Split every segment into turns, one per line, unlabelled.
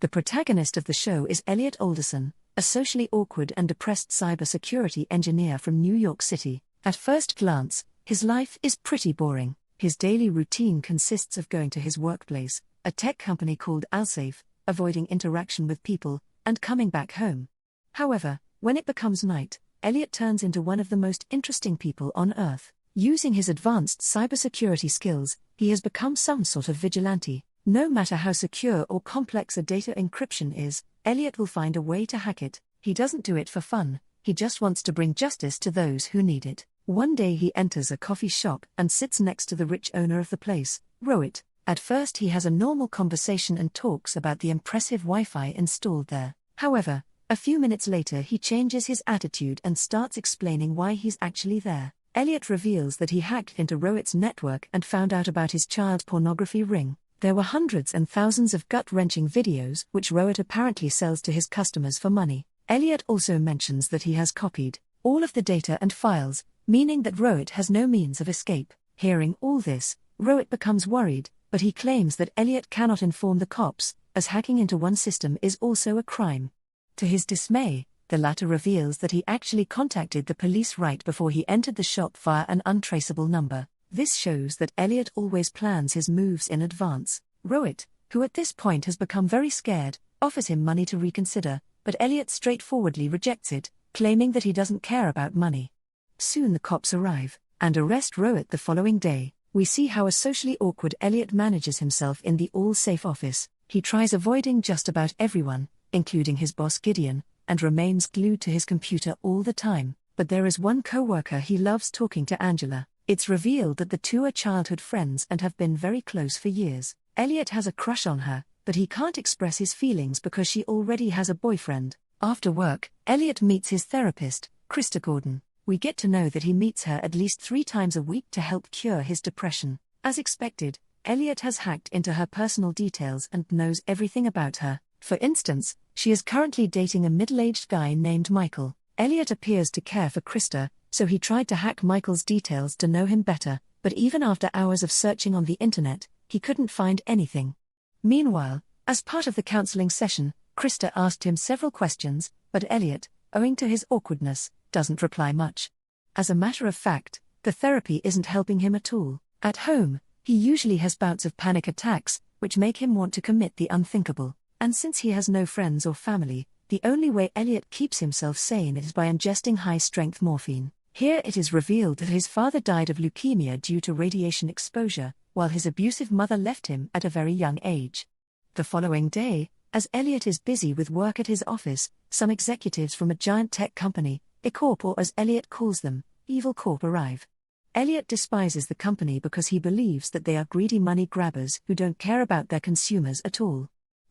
The protagonist of the show is Elliot Alderson, a socially awkward and depressed cybersecurity engineer from New York City. At first glance, his life is pretty boring. His daily routine consists of going to his workplace, a tech company called Alsafe, avoiding interaction with people, and coming back home. However, when it becomes night, Elliot turns into one of the most interesting people on Earth. Using his advanced cybersecurity skills, he has become some sort of vigilante. No matter how secure or complex a data encryption is, Elliot will find a way to hack it. He doesn't do it for fun, he just wants to bring justice to those who need it. One day he enters a coffee shop and sits next to the rich owner of the place, Rohit. At first he has a normal conversation and talks about the impressive Wi-Fi installed there. However, a few minutes later he changes his attitude and starts explaining why he's actually there. Elliot reveals that he hacked into Rohit's network and found out about his child pornography ring. There were hundreds and thousands of gut-wrenching videos which Rohit apparently sells to his customers for money. Elliot also mentions that he has copied all of the data and files, meaning that Rohit has no means of escape. Hearing all this, Rohit becomes worried, but he claims that Elliot cannot inform the cops, as hacking into one system is also a crime. To his dismay, the latter reveals that he actually contacted the police right before he entered the shop via an untraceable number. This shows that Elliot always plans his moves in advance. Rohit, who at this point has become very scared, offers him money to reconsider, but Elliot straightforwardly rejects it, claiming that he doesn't care about money. Soon the cops arrive and arrest Rohit the following day. We see how a socially awkward Elliot manages himself in the all-safe office. He tries avoiding just about everyone, including his boss Gideon, and remains glued to his computer all the time. But there is one co-worker he loves talking to, Angela. It's revealed that the two are childhood friends and have been very close for years. Elliot has a crush on her, but he can't express his feelings because she already has a boyfriend. After work, Elliot meets his therapist, Krista Gordon. We get to know that he meets her at least 3 times a week to help cure his depression. As expected, Elliot has hacked into her personal details and knows everything about her. For instance, she is currently dating a middle-aged guy named Michael. Elliot appears to care for Krista, so he tried to hack Michael's details to know him better, but even after hours of searching on the internet, he couldn't find anything. Meanwhile, as part of the counseling session, Krista asked him several questions, but Elliot, owing to his awkwardness, doesn't reply much. As a matter of fact, the therapy isn't helping him at all. At home, he usually has bouts of panic attacks, which make him want to commit the unthinkable. And since he has no friends or family, the only way Elliot keeps himself sane is by ingesting high-strength morphine. Here it is revealed that his father died of leukemia due to radiation exposure, while his abusive mother left him at a very young age. The following day, as Elliot is busy with work at his office, some executives from a giant tech company, E-Corp, or as Elliot calls them, Evil Corp, arrive. Elliot despises the company because he believes that they are greedy money grabbers who don't care about their consumers at all.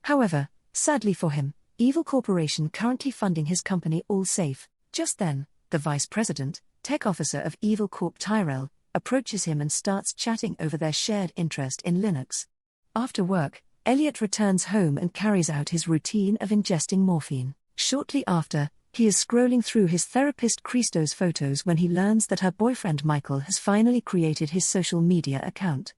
However, sadly for him, Evil Corporation currently funding his company Allsafe. Just then, the vice president, tech officer of Evil Corp, Tyrell, approaches him and starts chatting over their shared interest in Linux. After work, Elliot returns home and carries out his routine of ingesting morphine. Shortly after, he is scrolling through his therapist Krista's photos when he learns that her boyfriend Michael has finally created his social media account.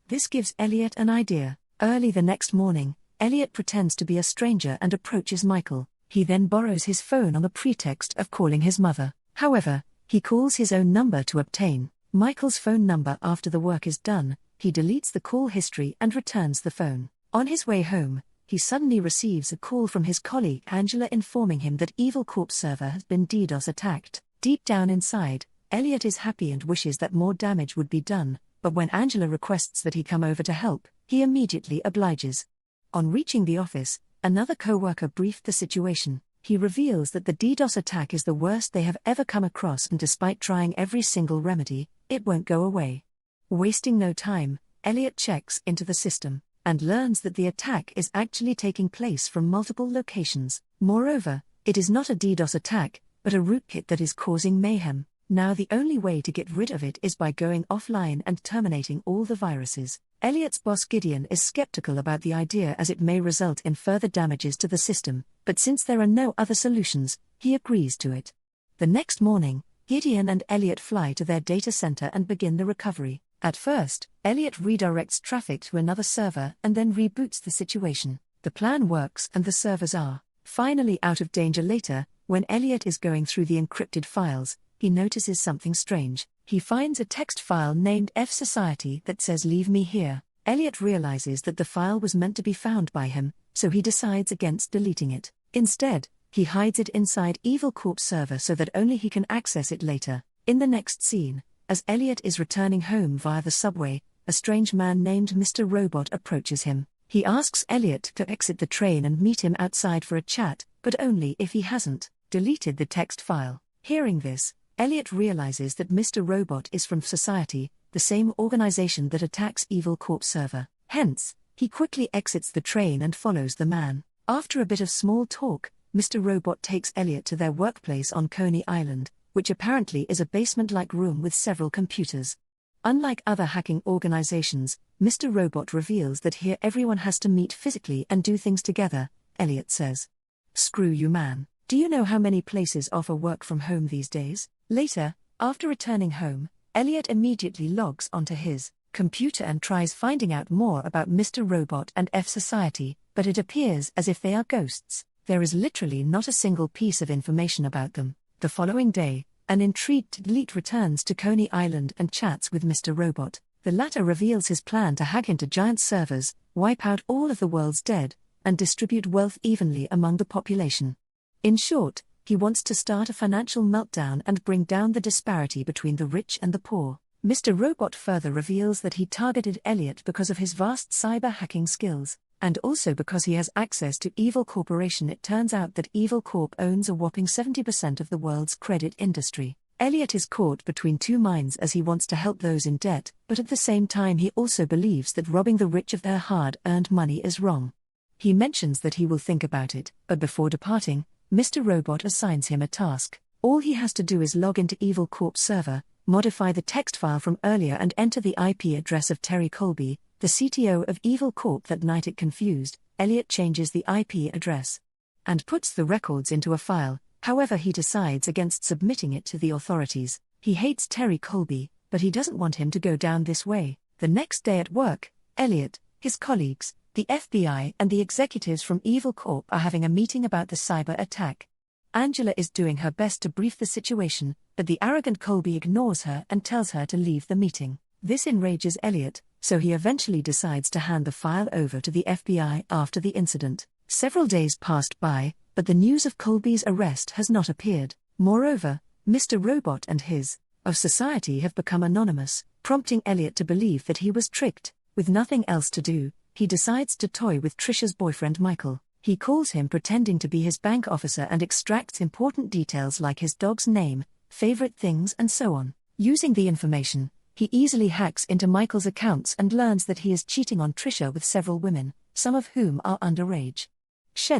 This gives Elliot an idea. Early the next morning, Elliot pretends to be a stranger and approaches Michael. He then borrows his phone on the pretext of calling his mother. However, he calls his own number to obtain Michael's phone number. After the work is done, he deletes the call history and returns the phone. On his way home, he suddenly receives a call from his colleague Angela informing him that Evil Corp's server has been DDoS attacked. Deep down inside, Elliot is happy and wishes that more damage would be done, but when Angela requests that he come over to help, he immediately obliges. On reaching the office, another co-worker briefed the situation. He reveals that the DDoS attack is the worst they have ever come across, and despite trying every single remedy, it won't go away. Wasting no time, Elliot checks into the system and learns that the attack is actually taking place from multiple locations. Moreover, it is not a DDoS attack, but a rootkit that is causing mayhem. Now the only way to get rid of it is by going offline and terminating all the viruses. Elliot's boss Gideon is skeptical about the idea as it may result in further damages to the system, but since there are no other solutions, he agrees to it. The next morning, Gideon and Elliot fly to their data center and begin the recovery. At first, Elliot redirects traffic to another server and then reboots the situation. The plan works and the servers are finally out of danger. Later, when Elliot is going through the encrypted files, he notices something strange. He finds a text file named F Society that says "Leave me here." Elliot realizes that the file was meant to be found by him, so he decides against deleting it. Instead, he hides it inside Evil Corp's server so that only he can access it later. In the next scene, as Elliot is returning home via the subway, a strange man named Mr. Robot approaches him. He asks Elliot to exit the train and meet him outside for a chat, but only if he hasn't deleted the text file. Hearing this, Elliot realizes that Mr. Robot is from Society, the same organization that attacks Evil Corp's server. Hence, he quickly exits the train and follows the man. After a bit of small talk, Mr. Robot takes Elliot to their workplace on Coney Island, which apparently is a basement-like room with several computers. Unlike other hacking organizations, Mr. Robot reveals that here everyone has to meet physically and do things together. Elliot says, "Screw you, man. Do you know how many places offer work from home these days?" Later, after returning home, Elliot immediately logs onto his computer and tries finding out more about Mr. Robot and F Society, but it appears as if they are ghosts. There is literally not a single piece of information about them. The following day, an intrigued Elliot returns to Coney Island and chats with Mr. Robot. The latter reveals his plan to hack into giant servers, wipe out all of the world's dead, and distribute wealth evenly among the population. In short, he wants to start a financial meltdown and bring down the disparity between the rich and the poor. Mr. Robot further reveals that he targeted Elliot because of his vast cyber hacking skills, and also because he has access to Evil Corporation. It turns out that Evil Corp owns a whopping 70% of the world's credit industry. Elliot is caught between two minds as he wants to help those in debt, but at the same time he also believes that robbing the rich of their hard-earned money is wrong. He mentions that he will think about it, but before departing, Mr. Robot assigns him a task. All he has to do is log into Evil Corp's server, modify the text file from earlier and enter the IP address of Terry Colby, the CTO of Evil Corp. That night it confused, Elliot changes the IP address and puts the records into a file. However, he decides against submitting it to the authorities. He hates Terry Colby, but he doesn't want him to go down this way. The next day at work, Elliot, his colleagues, the FBI and the executives from Evil Corp are having a meeting about the cyber attack. Angela is doing her best to brief the situation, but the arrogant Colby ignores her and tells her to leave the meeting. This enrages Elliot, so he eventually decides to hand the file over to the FBI after the incident. Several days passed by, but the news of Colby's arrest has not appeared. Moreover, Mr. Robot and his of Society have become anonymous, prompting Elliot to believe that he was tricked. With nothing else to do, he decides to toy with Trisha's boyfriend Michael. He calls him pretending to be his bank officer and extracts important details like his dog's name, favorite things and so on. Using the information, he easily hacks into Michael's accounts and learns that he is cheating on Trisha with several women, some of whom are underage.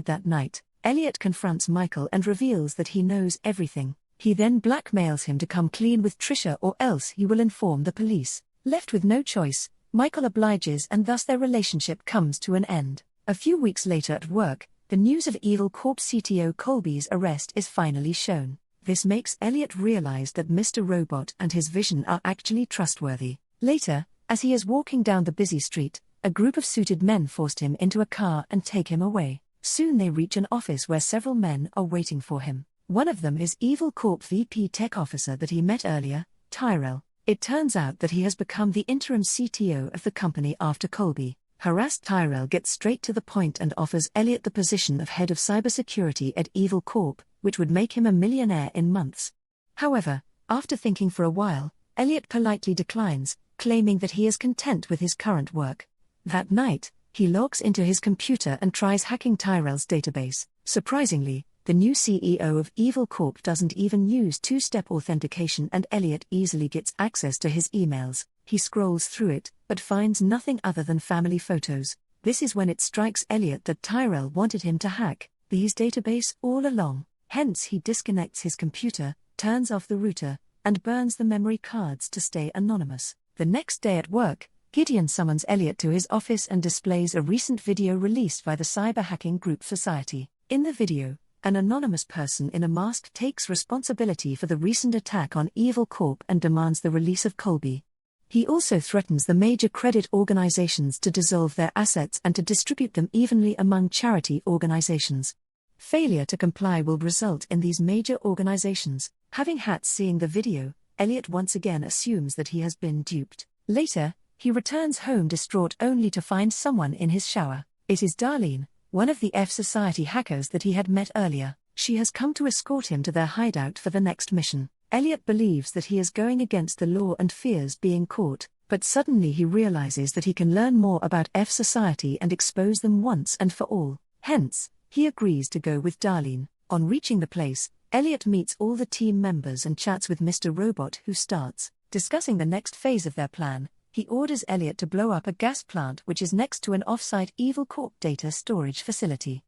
That night, Elliot confronts Michael and reveals that he knows everything. He then blackmails him to come clean with Trisha or else he will inform the police. Left with no choice, Michael obliges and thus their relationship comes to an end. A few weeks later at work, the news of Evil Corp CTO Colby's arrest is finally shown. This makes Elliot realize that Mr. Robot and his vision are actually trustworthy. Later, as he is walking down the busy street, a group of suited men forced him into a car and take him away. Soon they reach an office where several men are waiting for him. One of them is Evil Corp VP Tech Officer that he met earlier, Tyrell. It turns out that he has become the interim CTO of the company after Colby. Harassed Tyrell gets straight to the point and offers Elliot the position of head of cybersecurity at Evil Corp, which would make him a millionaire in months. However, after thinking for a while, Elliot politely declines, claiming that he is content with his current work. That night, he logs into his computer and tries hacking Tyrell's database. Surprisingly, the new CEO of Evil Corp doesn't even use two-step authentication and Elliot easily gets access to his emails. He scrolls through it, but finds nothing other than family photos. This is when it strikes Elliot that Tyrell wanted him to hack his database all along. Hence he disconnects his computer, turns off the router, and burns the memory cards to stay anonymous. The next day at work, Gideon summons Elliot to his office and displays a recent video released by the cyber hacking group Society. In the video, an anonymous person in a mask takes responsibility for the recent attack on Evil Corp and demands the release of Colby. He also threatens the major credit organizations to dissolve their assets and to distribute them evenly among charity organizations. Failure to comply will result in these major organizations having hats. Seeing the video, Elliot once again assumes that he has been duped. Later, he returns home distraught only to find someone in his shower. It is Darlene, one of the F Society hackers that he had met earlier. She has come to escort him to their hideout for the next mission. Elliot believes that he is going against the law and fears being caught, but suddenly he realizes that he can learn more about F Society and expose them once and for all. Hence, he agrees to go with Darlene. On reaching the place, Elliot meets all the team members and chats with Mr. Robot, who starts discussing the next phase of their plan. He orders Elliot to blow up a gas plant which is next to an off-site Evil Corp data storage facility.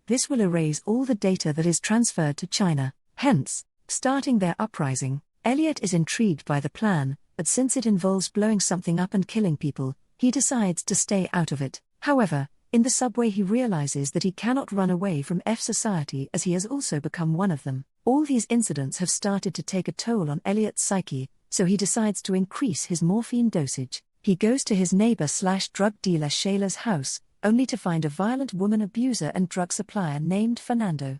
This will erase all the data that is transferred to China, hence, starting their uprising. Elliot is intrigued by the plan, but since it involves blowing something up and killing people, he decides to stay out of it. However, in the subway he realizes that he cannot run away from F Society as he has also become one of them. All these incidents have started to take a toll on Elliot's psyche, so he decides to increase his morphine dosage. He goes to his neighbor/drug dealer Shayla's house, only to find a violent woman abuser and drug supplier named Fernando.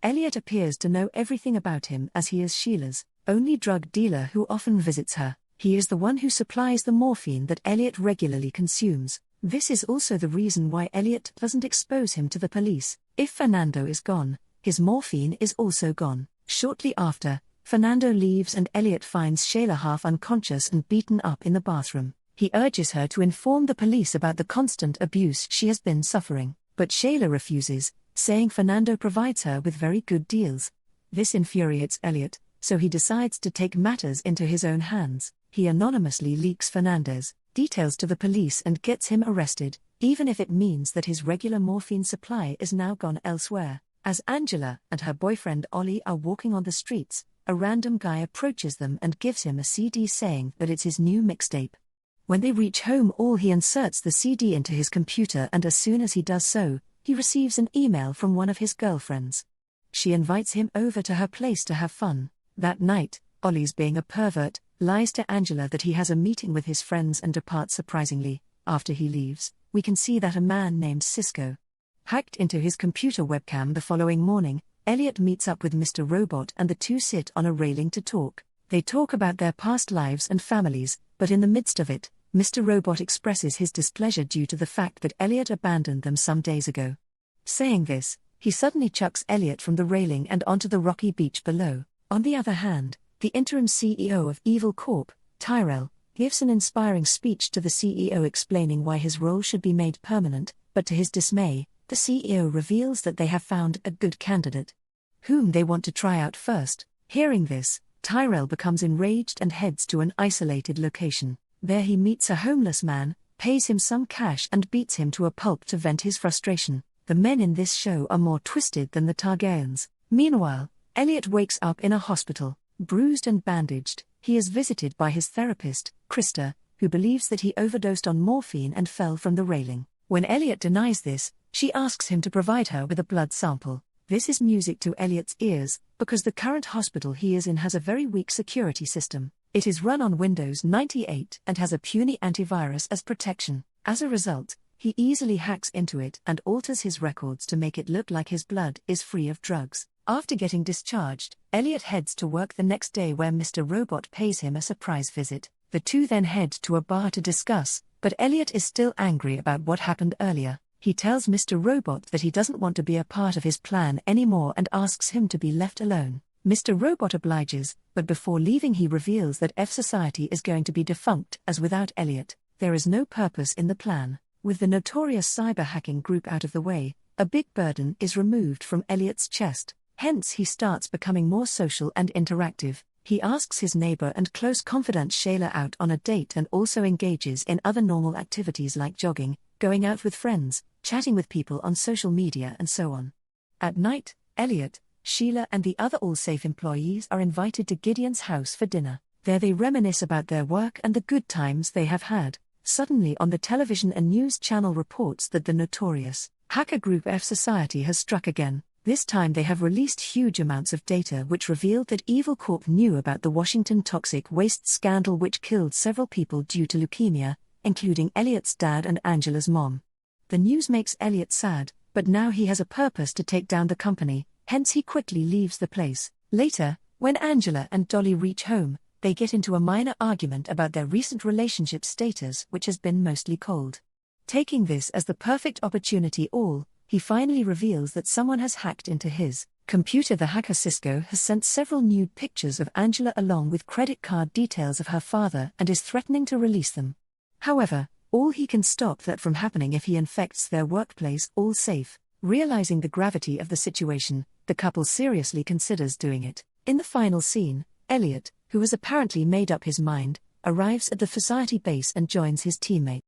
Elliot appears to know everything about him as he is Sheila's only drug dealer who often visits her. He is the one who supplies the morphine that Elliot regularly consumes. This is also the reason why Elliot doesn't expose him to the police. If Fernando is gone, his morphine is also gone. Shortly after, Fernando leaves and Elliot finds Shayla half unconscious and beaten up in the bathroom. He urges her to inform the police about the constant abuse she has been suffering, but Shayla refuses, saying Fernando provides her with very good deals. This infuriates Elliot, so he decides to take matters into his own hands. He anonymously leaks Fernando's details to the police and gets him arrested, even if it means that his regular morphine supply is now gone elsewhere. As Angela and her boyfriend Ollie are walking on the streets, a random guy approaches them and gives him a CD saying that it's his new mixtape. When they reach home, he inserts the CD into his computer, and as soon as he does so, he receives an email from one of his girlfriends. She invites him over to her place to have fun. That night, Ollie's being a pervert, lies to Angela that he has a meeting with his friends and departs surprisingly. After he leaves, we can see that a man named Cisco hacked into his computer webcam. The following morning, Elliot meets up with Mr. Robot and the two sit on a railing to talk. They talk about their past lives and families, but in the midst of it, Mr. Robot expresses his displeasure due to the fact that Elliot abandoned them some days ago. Saying this, he suddenly chucks Elliot from the railing and onto the rocky beach below. On the other hand, the interim CEO of Evil Corp, Tyrell, gives an inspiring speech to the CEO explaining why his role should be made permanent, but to his dismay, the CEO reveals that they have found a good candidate, whom they want to try out first. Hearing this, Tyrell becomes enraged and heads to an isolated location. There he meets a homeless man, pays him some cash and beats him to a pulp to vent his frustration. The men in this show are more twisted than the Targaryens. Meanwhile, Elliot wakes up in a hospital, bruised and bandaged. He is visited by his therapist, Krista, who believes that he overdosed on morphine and fell from the railing. When Elliot denies this, she asks him to provide her with a blood sample. This is music to Elliot's ears, because the current hospital he is in has a very weak security system. It is run on Windows 98 and has a puny antivirus as protection. As a result, he easily hacks into it and alters his records to make it look like his blood is free of drugs. After getting discharged, Elliot heads to work the next day where Mr. Robot pays him a surprise visit. The two then head to a bar to discuss, but Elliot is still angry about what happened earlier. He tells Mr. Robot that he doesn't want to be a part of his plan anymore and asks him to be left alone. Mr. Robot obliges, but before leaving he reveals that F Society is going to be defunct as without Elliot, there is no purpose in the plan. With the notorious cyber hacking group out of the way, a big burden is removed from Elliot's chest. Hence he starts becoming more social and interactive. He asks his neighbor and close confidant Shayla out on a date and also engages in other normal activities like jogging, going out with friends, chatting with people on social media and so on. At night, Elliot, Sheila and the other Allsafe employees are invited to Gideon's house for dinner. There they reminisce about their work and the good times they have had. Suddenly on the television a news channel reports that the notorious hacker group F Society has struck again. This time they have released huge amounts of data which revealed that Evil Corp knew about the Washington toxic waste scandal which killed several people due to leukemia, including Elliot's dad and Angela's mom. The news makes Elliot sad, but now he has a purpose to take down the company, hence he quickly leaves the place. Later, when Angela and Dolly reach home, they get into a minor argument about their recent relationship status, which has been mostly cold. Taking this as the perfect opportunity he finally reveals that someone has hacked into his computer. The hacker Cisco has sent several nude pictures of Angela along with credit card details of her father and is threatening to release them. However, he can stop that from happening if he infects their workplace. All safe. Realizing the gravity of the situation, the couple seriously considers doing it. In the final scene, Elliot, who has apparently made up his mind, arrives at the Society base and joins his teammate.